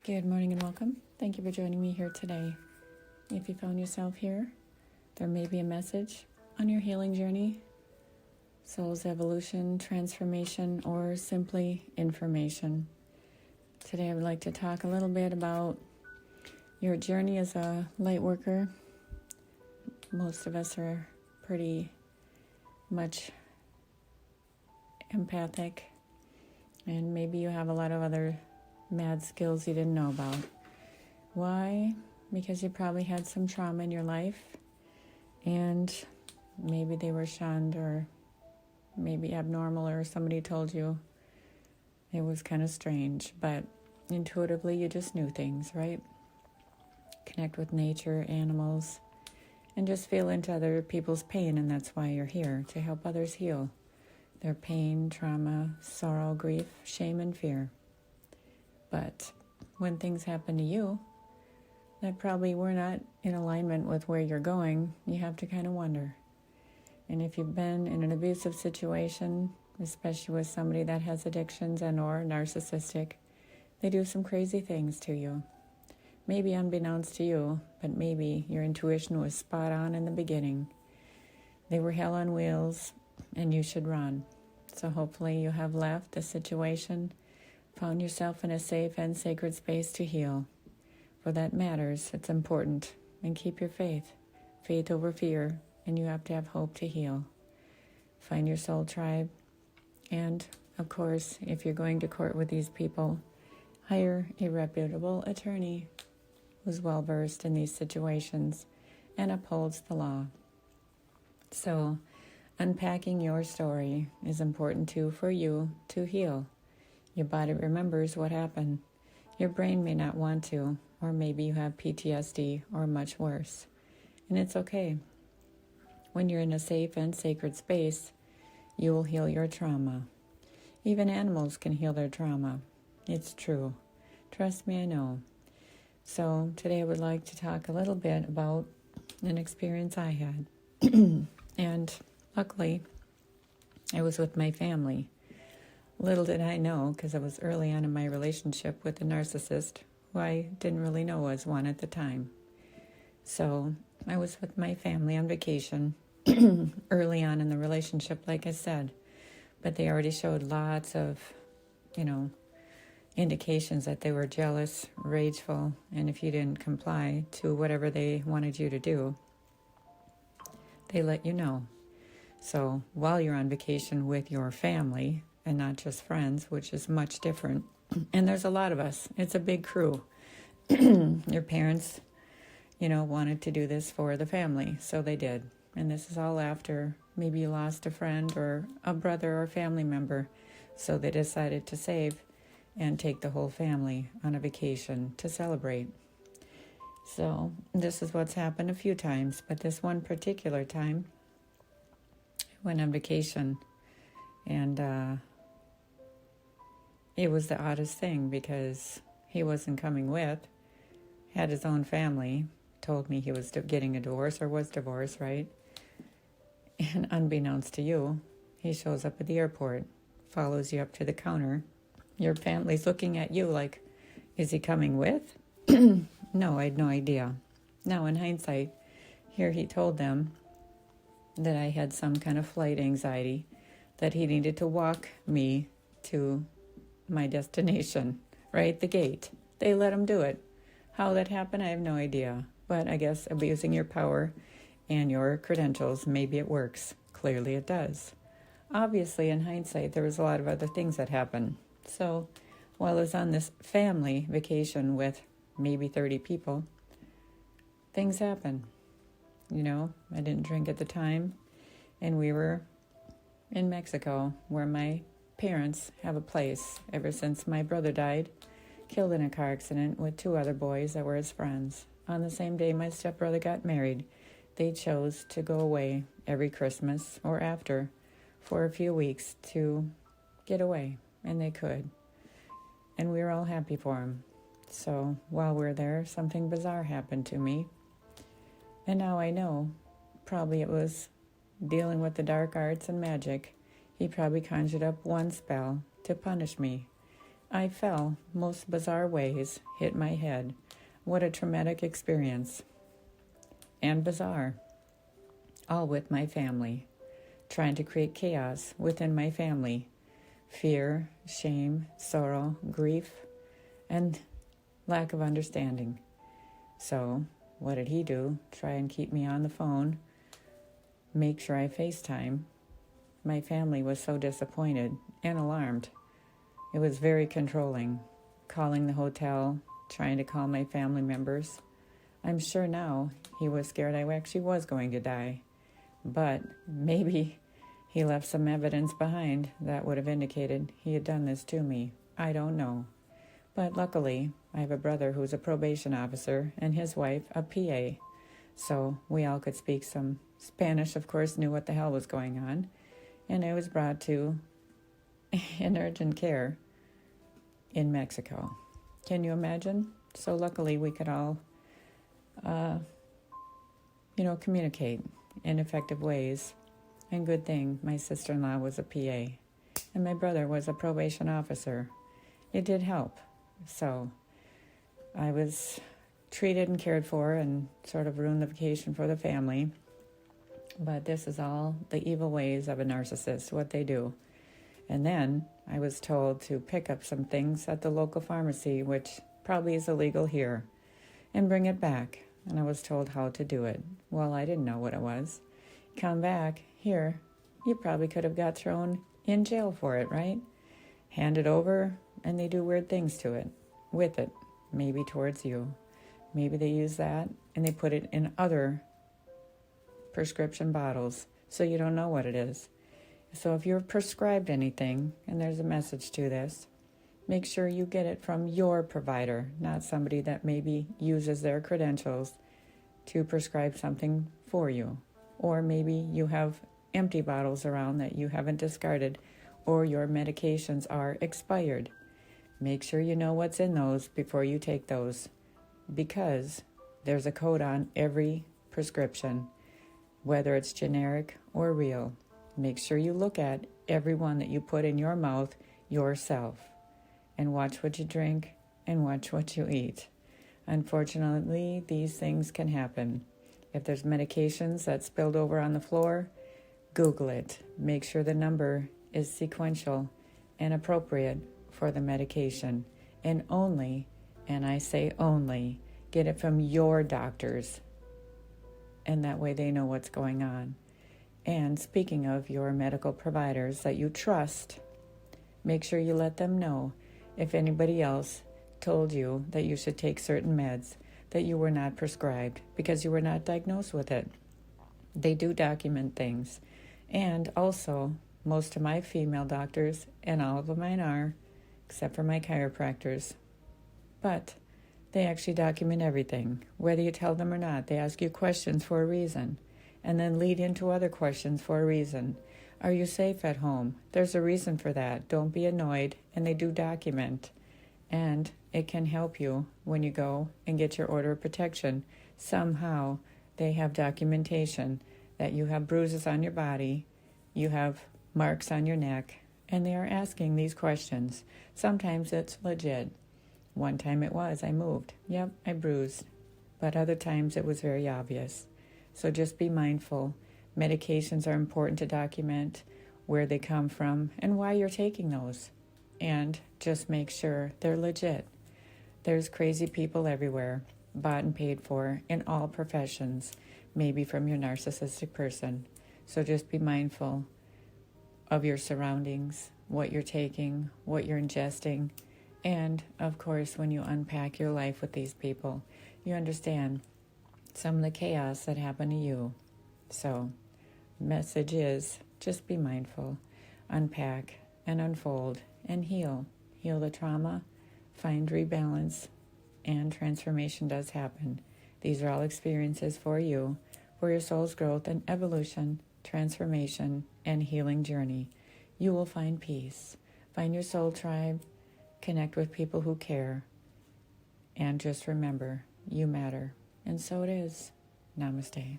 Good morning and welcome. Thank you for joining me here today. If you found yourself here, there may be a message on your healing journey, soul's evolution, transformation, or simply information. Today I would like to talk a little bit about your journey as a light worker. Most of us are pretty much empathic, and maybe you have a lot of other mad skills you didn't know about. Why? Because you probably had some trauma in your life, and maybe they were shunned or maybe abnormal, or somebody told you it was kind of strange, but intuitively you just knew things, right? Connect with nature, animals, and just feel into other people's pain, and that's why you're here, to help others heal their pain, trauma, sorrow, grief, shame, and fear. But when things happen to you that probably were not in alignment with where you're going, you have to kind of wonder. And if you've been in an abusive situation, especially with somebody that has addictions and or narcissistic, they do some crazy things to you. Maybe unbeknownst to you, but maybe your intuition was spot on in the beginning. They were hell on wheels, and you should run. So hopefully you have left the situation, found yourself in a safe and sacred space to heal. For that matters, it's important. And keep your faith. Faith over fear, and you have to have hope to heal. Find your soul tribe. And, of course, if you're going to court with these people, hire a reputable attorney who's well-versed in these situations and upholds the law. So, unpacking your story is important too for you to heal. Your body remembers what happened. Your brain may not want to, or maybe you have PTSD or much worse. And it's okay. When you're in a safe and sacred space, you will heal your trauma. Even animals can heal their trauma. It's true. Trust me, I know. So today I would like to talk a little bit about an experience I had. And luckily, I was with my family. Little did I know, because I was early on in my relationship with a narcissist who I didn't really know was one at the time. So I was with my family on vacation early on in the relationship, like I said. But they already showed lots of, indications that they were jealous, rageful, and if you didn't comply to whatever they wanted you to do, they let you know. So while you're on vacation with your family, and not just friends, which is much different. And there's a lot of us. It's a big crew. Your parents, wanted to do this for the family, so they did. And this is all after maybe you lost a friend or a brother or family member, so they decided to save and take the whole family on a vacation to celebrate. So this is what's happened a few times, but this one particular time, I went on vacation, and it was the oddest thing because he wasn't coming with, had his own family, told me he was getting a divorce or was divorced, right? And unbeknownst to you, he shows up at the airport, follows you up to the counter. Your family's looking at you like, is he coming with? No, I had no idea. Now, in hindsight, here he told them that I had some kind of flight anxiety, that he needed to walk me to my destination, right? The gate. They let him do it. How that happened, I have no idea. But I guess abusing your power and your credentials, maybe it works. Clearly it does. Obviously, in hindsight, there was a lot of other things that happened. So while I was on this family vacation with maybe 30 people, things happened. I didn't drink at the time, and we were in Mexico, where my parents have a place ever since my brother died, killed in a car accident with 2 other boys that were his friends. On the same day my stepbrother got married, they chose to go away every Christmas or after for a few weeks to get away, and they could. And we were all happy for them. So while we were there, something bizarre happened to me. And now I know, probably it was dealing with the dark arts and magic. He probably conjured up one spell to punish me. I fell most bizarre ways, hit my head. What a traumatic experience. And bizarre. All with my family. Trying to create chaos within my family. Fear, shame, sorrow, grief, and lack of understanding. So, what did he do? Try and keep me on the phone. Make sure I FaceTime. My family was so disappointed and alarmed. It was very controlling. Calling the hotel, trying to call my family members. I'm sure now he was scared I actually was going to die. But maybe he left some evidence behind that would have indicated he had done this to me. I don't know. But luckily, I have a brother who's a probation officer and his wife a PA. So we all could speak some Spanish, of course, knew what the hell was going on. And I was brought to in urgent care in Mexico. Can you imagine? So luckily we could all, communicate in effective ways. And good thing my sister-in-law was a PA and my brother was a probation officer. It did help. So I was treated and cared for and sort of ruined the vacation for the family. But this is all the evil ways of a narcissist, what they do. And then I was told to pick up some things at the local pharmacy, which probably is illegal here, and bring it back. And I was told how to do it. Well, I didn't know what it was. Come back, here, you probably could have got thrown in jail for it, right? Hand it over, and they do weird things to it, with it, maybe towards you. Maybe they use that, and they put it in other prescription bottles, so you don't know what it is. So if you're prescribed anything, and there's a message to this, make sure you get it from your provider, not somebody that maybe uses their credentials to prescribe something for you. Or maybe you have empty bottles around that you haven't discarded, or your medications are expired. Make sure you know what's in those before you take those, because there's a code on every prescription, whether it's generic or real. Make sure you look at every one that you put in your mouth yourself, and watch what you drink and watch what you eat. Unfortunately, these things can happen. If there's medications that spilled over on the floor, Google it. Make sure the number is sequential and appropriate for the medication. And only, and I say only, get it from your doctors. And that way they know what's going on. And speaking of your medical providers that you trust, make sure you let them know if anybody else told you that you should take certain meds that you were not prescribed because you were not diagnosed with it. They do document things. And also, most of my female doctors, and all of mine are, except for my chiropractors, but they actually document everything. Whether you tell them or not, they ask you questions for a reason, and then lead into other questions for a reason. Are you safe at home? There's a reason for that. Don't be annoyed, and they do document. And it can help you when you go and get your order of protection. Somehow they have documentation that you have bruises on your body, you have marks on your neck, and they are asking these questions. Sometimes it's legit. One time it was, I moved. Yep, I bruised. But other times it was very obvious. So just be mindful. Medications are important to document, where they come from, and why you're taking those. And just make sure they're legit. There's crazy people everywhere, bought and paid for in all professions, maybe from your narcissistic person. So just be mindful of your surroundings, what you're taking, what you're ingesting, and of course when you unpack your life with these people, you understand some of the chaos that happened to you. So, message is just be mindful, unpack and unfold and heal. Heal the trauma, find rebalance, and transformation does happen. These are all experiences for you, for your soul's growth and evolution, transformation, and healing journey. You will find peace. Find your soul tribe, connect with people who care, and just remember, you matter. And so it is. Namaste.